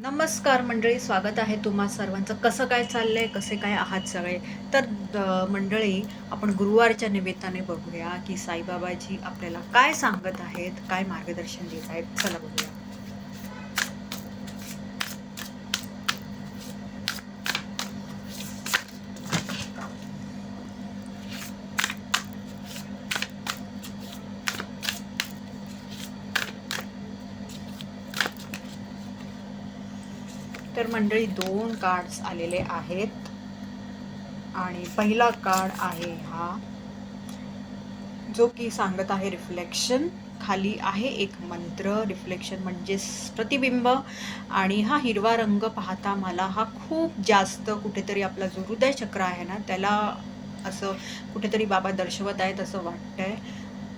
नमस्कार मंडळी, स्वागत आहे तुम्हा सर्वांचं. कसं काय चाललंय, कसे काय आहात सगळे? तर मंडळी, आपण गुरुवारच्या निमित्ताने बघूया की साईबाबाजी आपल्याला काय सांगत आहेत, काय मार्गदर्शन देत आहेत. चला बघूया. तर मंडळी, दोन कार्ड्स आलेले आहेत आणि पहिला कार्ड आहे हा, जो की सांगत आहे रिफ्लेक्शन. खाली आहे एक मंत्र. रिफ्लेक्शन म्हणजे प्रतिबिंब. आणि हा हिरवा रंग पाहता मला हा खूप जास्त कुठेतरी आपला जो हृदय चक्र आहे ना, त्याला असं कुठेतरी बाबा दर्शवत आहेत असं वाटतंय.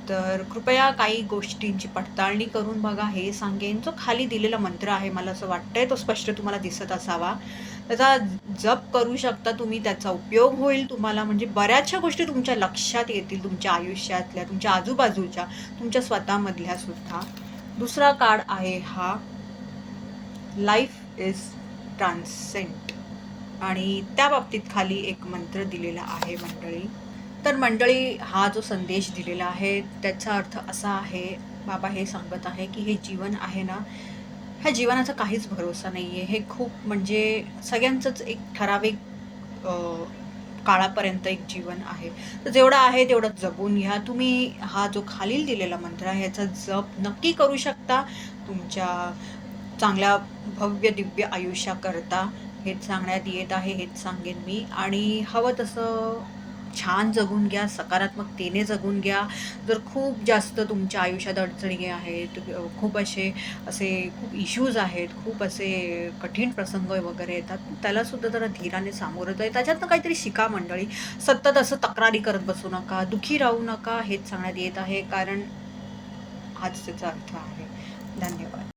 तर कृपया काही गोष्टींची पडताळणी करून बघा, हे सांगेन. जो खाली दिलेला मंत्र आहे, मला असं वाटतंय तो स्पष्ट तुम्हाला दिसत असावा. त्याचा जप करू शकता तुम्ही, त्याचा उपयोग होईल तुम्हाला. म्हणजे बऱ्याचशा गोष्टी तुमच्या लक्षात येतील, तुमच्या आयुष्यातल्या, तुमच्या आजूबाजूच्या, तुमच्या स्वतःमधल्या सुद्धा. दुसरा कार्ड आहे हा, लाईफ इज ट्रान्सेंट. आणि त्या बाबतीत खाली एक मंत्र दिलेला आहे मंडळी. तर मंडळी, हा जो संदेश दिलेला आहे त्याचा अर्थ असा आहे, बाबा हे सांगत आहे की हे जीवन आहे ना, ह्या जीवनाचा काहीच भरोसा नाही आहे. हे खूप म्हणजे सगळ्यांचंच एक ठराविक अ, काळापर्यंत एक जीवन आहे. तर जेवढं आहे तेवढं जगून घ्या. तुम्ही हा जो खालील दिलेला मंत्र आहे याचा जप नक्की करू शकता तुमच्या चांगल्या भव्य दिव्य आयुष्याकरता. हेच सांगण्यात येत आहे, हेच सांगेन मी. आणि हवं तसं छान जगून घ्या, सकारात्मकतेने जगून घ्या. जर खूप जास्त तुमच्या आयुष्यात अडचणी आहेत, खूप असे खूप इश्यूज आहेत, खूप असे कठीण प्रसंग वगैरे येतात, त्यालासुद्धा जरा धीराने सामोरं जाईल. त्याच्यातनं काहीतरी शिका मंडळी. सतत असं तक्रारी करत बसू नका, दुःखी राहू नका, हेच सांगण्यात येत आहे. कारण हाच त्याचा अर्थ आहे. धन्यवाद.